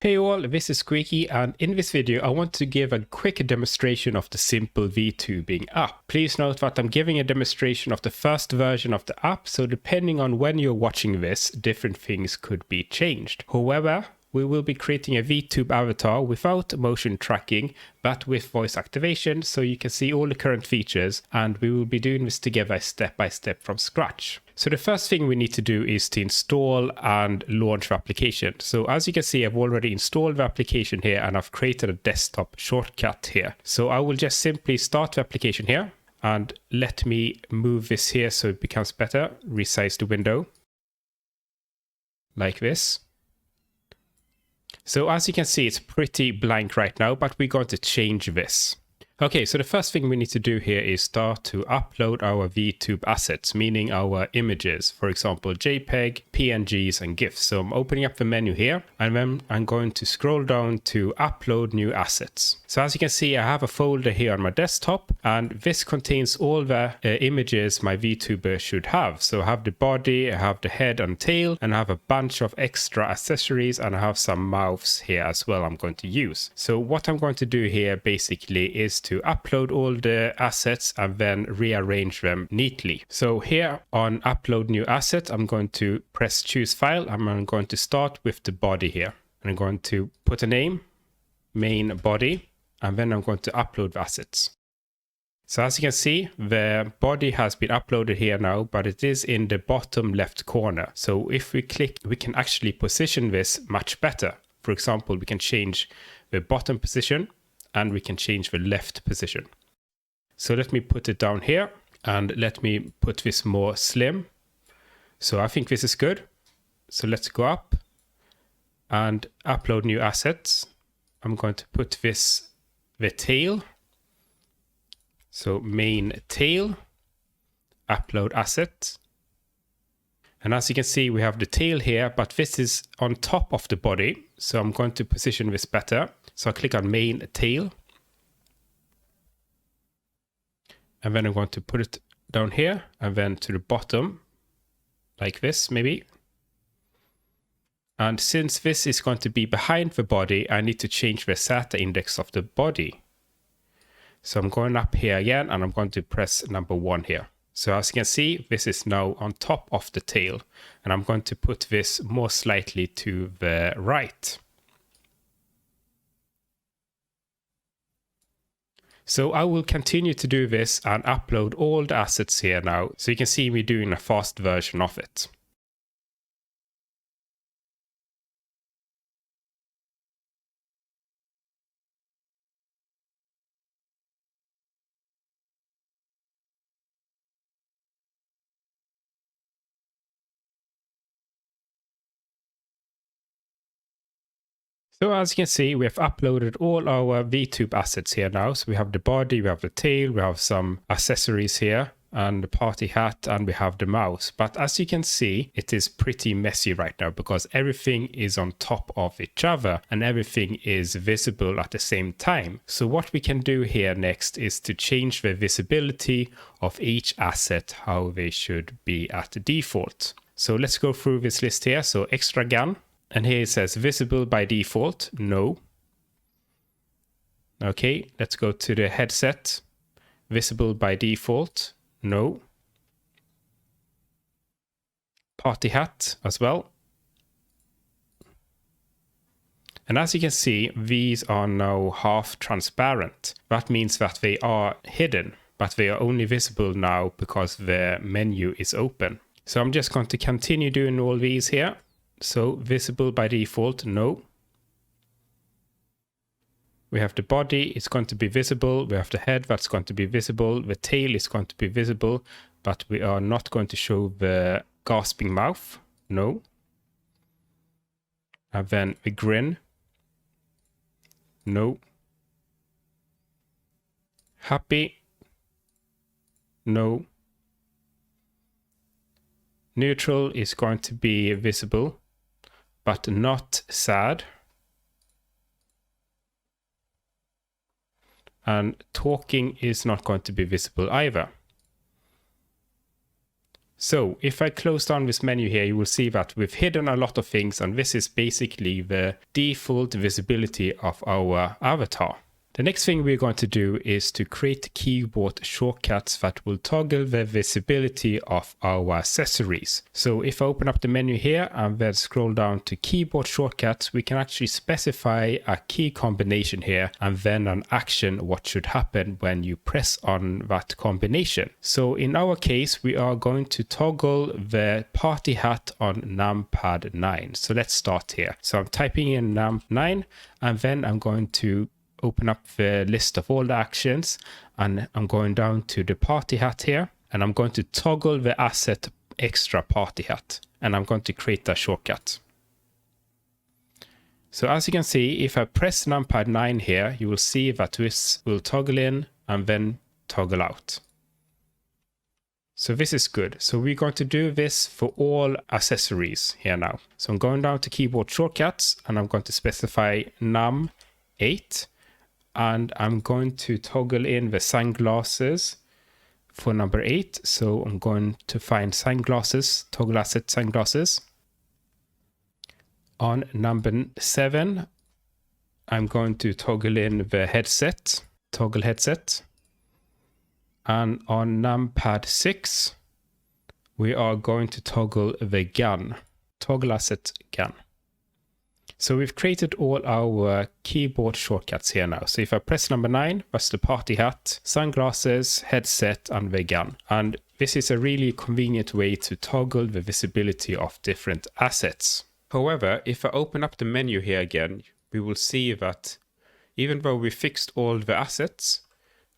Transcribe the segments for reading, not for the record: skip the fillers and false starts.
Hey all, this is Squeaky, and in this video I want to give a quick demonstration of the Simple VTubing app. Please note that I'm giving a demonstration of the first version of the app, so depending on when you're watching this, different things could be changed. However, we will be creating a VTube avatar without motion tracking, but with voice activation, so you can see all the current features, and we will be doing this together step by step from scratch. So the first thing we need to do is to install and launch the application. So as you can see, I've already installed the application here and I've created a desktop shortcut here. So I will just simply start the application here and let me move this here so it becomes better. Resize the window like this. So as you can see, it's pretty blank right now, but we're going to change this. Okay, so the first thing we need to do here is start to upload our VTube assets, meaning our images, for example, JPEG, PNGs, and GIFs. So I'm opening up the menu here, and then I'm going to scroll down to upload new assets. So as you can see, I have a folder here on my desktop, and this contains all the images my VTuber should have. So I have the body, I have the head and tail, and I have a bunch of extra accessories, and I have some mouths here as well I'm going to use. So what I'm going to do here basically is to upload all the assets and then rearrange them neatly. So here on upload new asset, I'm going to press choose file. I'm going to start with the body here. And I'm going to put a name, main body, and then I'm going to upload the assets. So as you can see, the body has been uploaded here now, but it is in the bottom left corner. So if we click, we can actually position this much better. For example, we can change the bottom position, and we can change the left position. So let me put it down here and let me put this more slim. So I think this is good. So let's go up and upload new assets. I'm going to put this, the tail. So main tail, upload asset. And as you can see, we have the tail here, but this is on top of the body. So I'm going to position this better. So I click on main tail. And then I'm going to put it down here and then to the bottom like this maybe. And since this is going to be behind the body, I need to change the Z index of the body. So I'm going up here again and I'm going to press number 1 here. So as you can see, this is now on top of the tail, and I'm going to put this more slightly to the right. So I will continue to do this and upload all the assets here now, so you can see me doing a fast version of it. So as you can see, we have uploaded all our VTube assets here now. So we have the body, we have the tail, we have some accessories here, and the party hat, and we have the mouse. But as you can see, it is pretty messy right now because everything is on top of each other and everything is visible at the same time. So what we can do here next is to change the visibility of each asset, how they should be at default. So let's go through this list here. So extra gun. And here it says visible by default, no. Okay, let's go to the headset. Visible by default, no. Party hat as well. And as you can see, these are now half transparent. That means that they are hidden, but they are only visible now because the menu is open. So I'm just going to continue doing all these here. So visible by default, no. We have the body, it's going to be visible. We have the head, that's going to be visible. The tail is going to be visible, but we are not going to show the gasping mouth, no. And then the grin, no. Happy, no. Neutral is going to be visible, but not sad. And talking is not going to be visible either. So if I close down this menu here, you will see that we've hidden a lot of things, and this is basically the default visibility of our avatar. The next thing we're going to do is to create keyboard shortcuts that will toggle the visibility of our accessories. So if I open up the menu here and then scroll down to keyboard shortcuts, we can actually specify a key combination here and then an action what should happen when you press on that combination. So in our case, we are going to toggle the party hat on numpad 9. So let's start here. So I'm typing in num9 and then I'm going to open up the list of all the actions, and I'm going down to the party hat here, and I'm going to toggle the asset extra party hat, and I'm going to create a shortcut. So as you can see, if I press numpad 9 here, you will see that this will toggle in and then toggle out. So this is good. So we're going to do this for all accessories here now. So I'm going down to keyboard shortcuts, and I'm going to specify num8. And I'm going to toggle in the sunglasses for number 8. So I'm going to find sunglasses, toggle asset sunglasses. On number 7, I'm going to toggle in the headset, toggle headset. And on numpad 6, we are going to toggle the gun, toggle asset gun. So we've created all our keyboard shortcuts here now. So if I press number 9, that's the party hat, sunglasses, headset, and the gun. And this is a really convenient way to toggle the visibility of different assets. However, if I open up the menu here again, we will see that even though we fixed all the assets,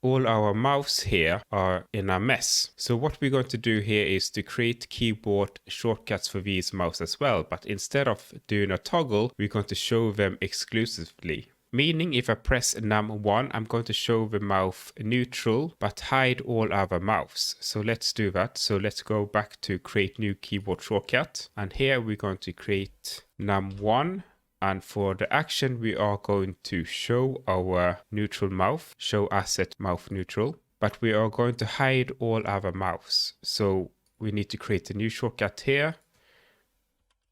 all our mouse here are in a mess. So what we're going to do here is to create keyboard shortcuts for these mouse as well. But instead of doing a toggle, we're going to show them exclusively. Meaning if I press num1, I'm going to show the mouse neutral, but hide all other mouse. So let's do that. So let's go back to create new keyboard shortcut. And here we're going to create num1. And for the action, we are going to show our neutral mouth, show asset mouth neutral, but we are going to hide all other mouths. So we need to create a new shortcut here,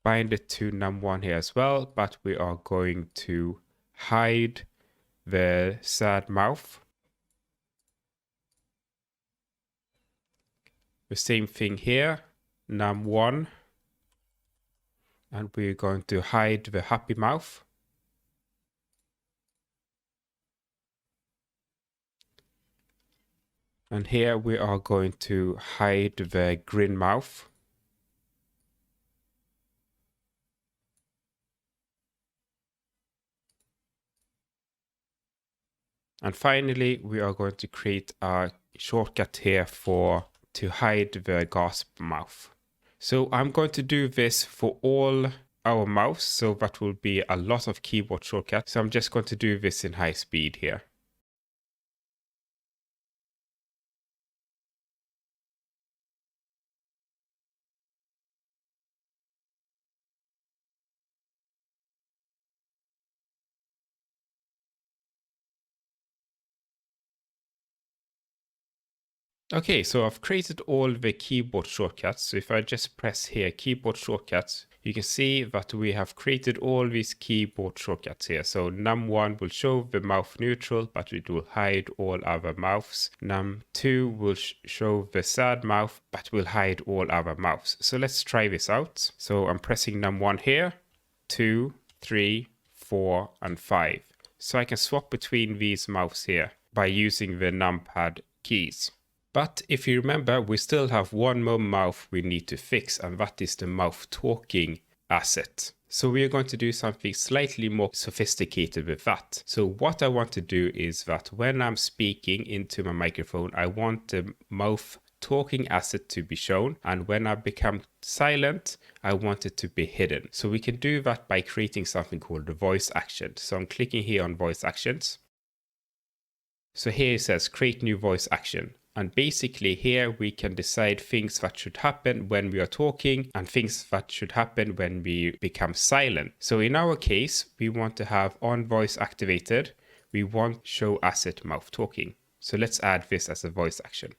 bind it to num1 here as well, but we are going to hide the sad mouth. The same thing here, num1. And we're going to hide the happy mouth. And here we are going to hide the grin mouth. And finally, we are going to create a shortcut here to hide the gasp mouth. So I'm going to do this for all our mouse, so that will be a lot of keyboard shortcuts. So I'm just going to do this in high speed here. Okay, so I've created all the keyboard shortcuts. So if I just press here, keyboard shortcuts, you can see that we have created all these keyboard shortcuts here. So num1 will show the mouth neutral, but it will hide all other mouths. Num2 will show the sad mouth, but will hide all other mouths. So let's try this out. So I'm pressing num1 here, 2, 3, 4, and 5. So I can swap between these mouths here by using the numpad keys. But if you remember, we still have one more mouth we need to fix, and that is the mouth talking asset. So we are going to do something slightly more sophisticated with that. So what I want to do is that when I'm speaking into my microphone, I want the mouth talking asset to be shown, and when I become silent, I want it to be hidden. So we can do that by creating something called the voice action. So I'm clicking here on voice actions. So here it says create new voice action. And basically here we can decide things that should happen when we are talking and things that should happen when we become silent. So in our case, we want to have on voice activated. We want show asset mouth talking. So let's add this as a voice action.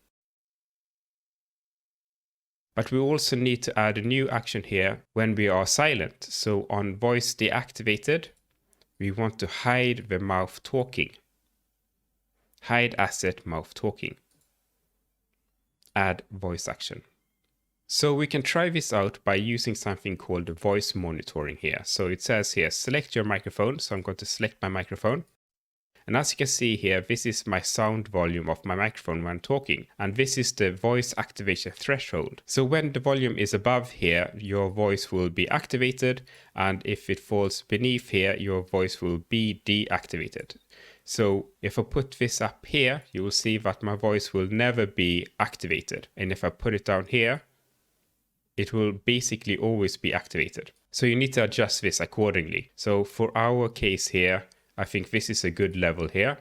But we also need to add a new action here when we are silent. So on voice deactivated, we want to hide the mouth talking. Hide asset mouth talking. Add voice action. So we can try this out by using something called voice monitoring here. So it says here, select your microphone. So I'm going to select my microphone. And as you can see here, this is my sound volume of my microphone when talking. And this is the voice activation threshold. So when the volume is above here, your voice will be activated. And if it falls beneath here, your voice will be deactivated. So if I put this up here, you will see that my voice will never be activated. And if I put it down here, it will basically always be activated. So you need to adjust this accordingly. So for our case here, I think this is a good level here.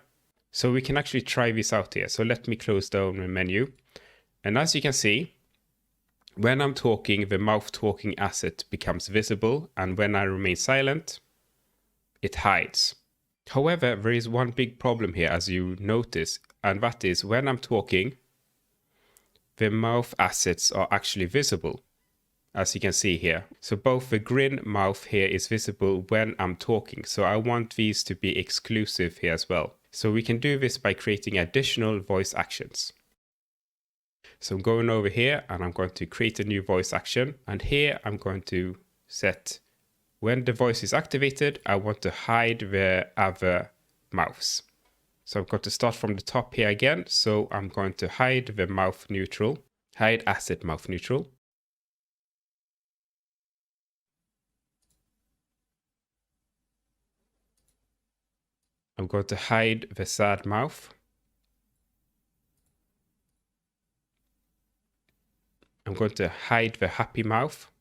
So we can actually try this out here. So let me close down the menu. And as you can see, when I'm talking, the mouth talking asset becomes visible. And when I remain silent, it hides. However, there is one big problem here, as you notice, and that is when I'm talking, the mouth assets are actually visible, as you can see here. So both the grin mouth here is visible when I'm talking. So I want these to be exclusive here as well. So we can do this by creating additional voice actions. So I'm going over here and I'm going to create a new voice action. And here I'm going to set when the voice is activated, I want to hide the other mouths. So I'm going to start from the top here again. So I'm going to hide the mouth neutral, hide asset mouth neutral. I'm going to hide the sad mouth. I'm going to hide the happy mouth.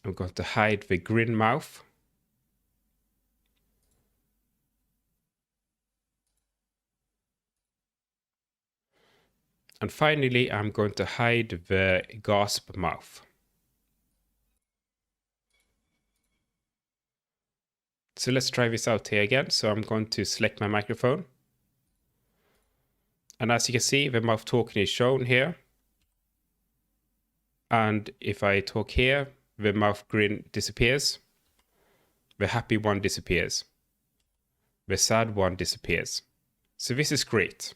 I'm going to hide the grin mouth. And finally, I'm going to hide the gasp mouth. So let's try this out here again. So I'm going to select my microphone. And as you can see, the mouth talking is shown here. And if I talk here, the mouth grin disappears. The happy one disappears. The sad one disappears. So this is great.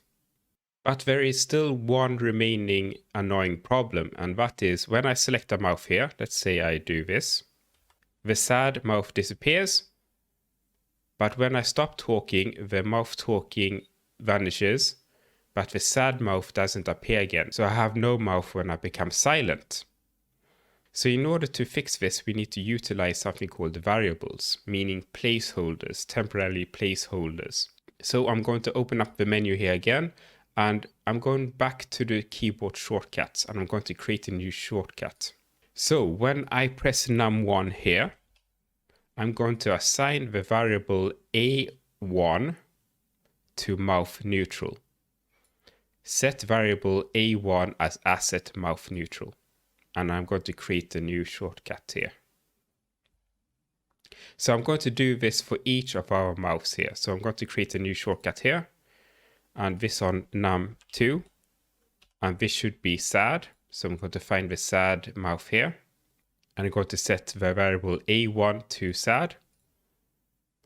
But there is still one remaining annoying problem, and that is when I select a mouth here, let's say I do this, the sad mouth disappears, but when I stop talking, the mouth talking vanishes, but the sad mouth doesn't appear again. So I have no mouth when I become silent. So in order to fix this, we need to utilize something called variables, meaning placeholders, temporary placeholders. So I'm going to open up the menu here again, and I'm going back to the keyboard shortcuts, and I'm going to create a new shortcut. So when I press num1 here, I'm going to assign the variable a1 to mouth neutral. Set variable a1 as asset mouth neutral. And I'm going to create a new shortcut here. So I'm going to do this for each of our mouths here. So I'm going to create a new shortcut here. And this on num2. And this should be sad. So I'm going to find the sad mouth here. And I'm going to set the variable a1 to sad.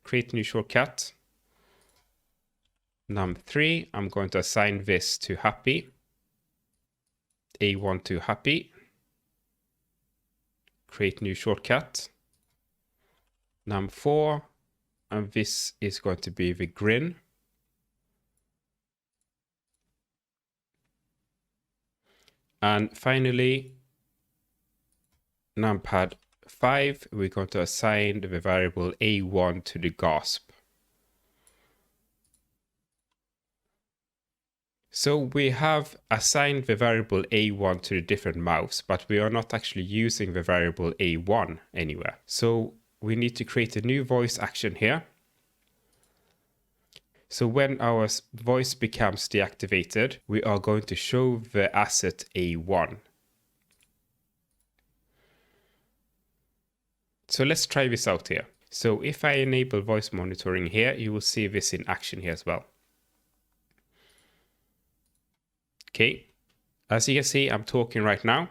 Create a new shortcut. Num3, I'm going to assign this to happy. a1 to happy. Create new shortcut. Num4, and this is going to be the grin. And finally, numpad 5, we're going to assign the variable a1 to the gasp. So we have assigned the variable a1 to the different mouths, but we are not actually using the variable a1 anywhere. So we need to create a new voice action here. So when our voice becomes deactivated, we are going to show the asset a1. So let's try this out here. So if I enable voice monitoring here, you will see this in action here as well. Okay, as you can see, I'm talking right now,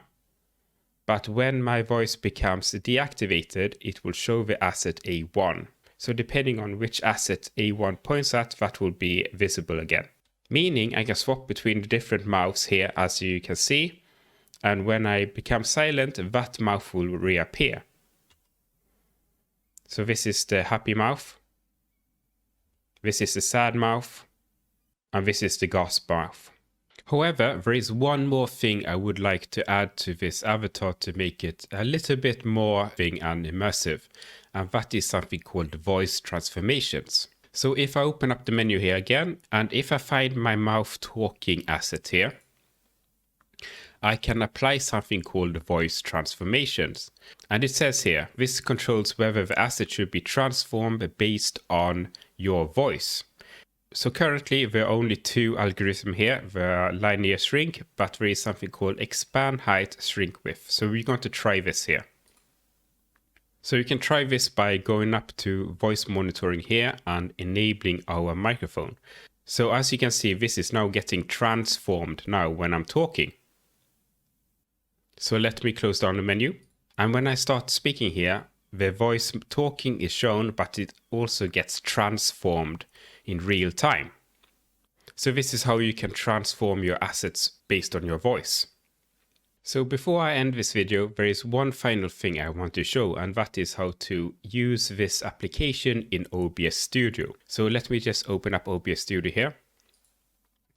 but when my voice becomes deactivated, it will show the asset A1. So depending on which asset A1 points at, that will be visible again. Meaning I can swap between the different mouths here, as you can see. And when I become silent, that mouth will reappear. So this is the happy mouth. This is the sad mouth. And this is the gasp mouth. However, there is one more thing I would like to add to this avatar to make it a little bit more and immersive. And that is something called voice transformations. So if I open up the menu here again, and if I find my mouth talking asset here, I can apply something called voice transformations. And it says here, this controls whether the asset should be transformed based on your voice. So currently there are only two algorithms here, the linear shrink, but there is something called expand height, shrink width. So we're going to try this here. So you can try this by going up to voice monitoring here and enabling our microphone. So as you can see, this is now getting transformed now when I'm talking. So let me close down the menu. And when I start speaking here, the voice talking is shown, but it also gets transformed in real time. So this is how you can transform your assets based on your voice. So before I end this video, there is one final thing I want to show, and that is how to use this application in OBS Studio. So let me just open up OBS Studio here.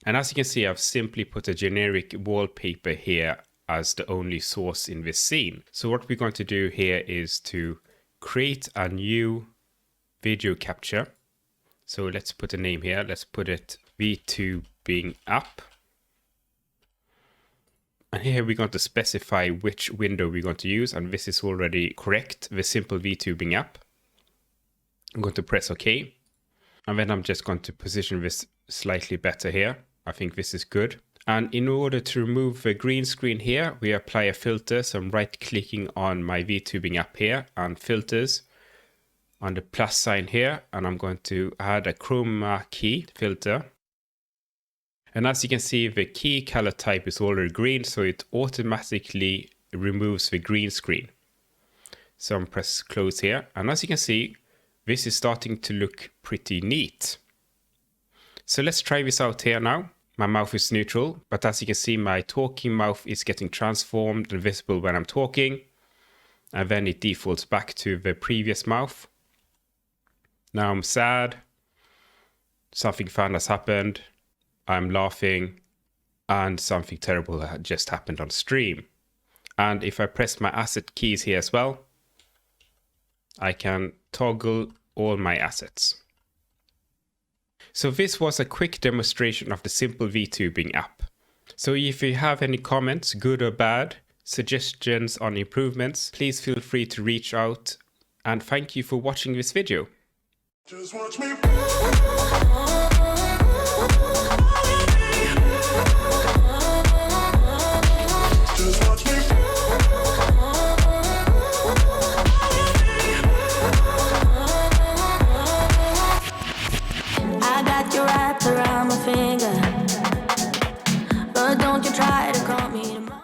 And as you can see, I've simply put a generic wallpaper here as the only source in this scene. So what we're going to do here is to create a new video capture. So let's put a name here. Let's put it VTubing App. And here we're going to specify which window we're going to use. And this is already correct, the Simple VTubing App. I'm going to press OK. And then I'm just going to position this slightly better here. I think this is good. And in order to remove the green screen here, we apply a filter. So I'm right clicking on my VTubing app here and filters on the plus sign here. And I'm going to add a chroma key filter. And as you can see, the key color type is already green, so it automatically removes the green screen. So I'm press close here. And as you can see, this is starting to look pretty neat. So let's try this out here now. My mouth is neutral, but as you can see, my talking mouth is getting transformed and visible when I'm talking. And then it defaults back to the previous mouth. Now I'm sad. Something fun has happened. I'm laughing. And something terrible had just happened on stream. And if I press my asset keys here as well, I can toggle all my assets. So this was a quick demonstration of the Simple VTubing app. So if you have any comments, good or bad, suggestions on improvements, please feel free to reach out. And thank you for watching this video. Just watch me.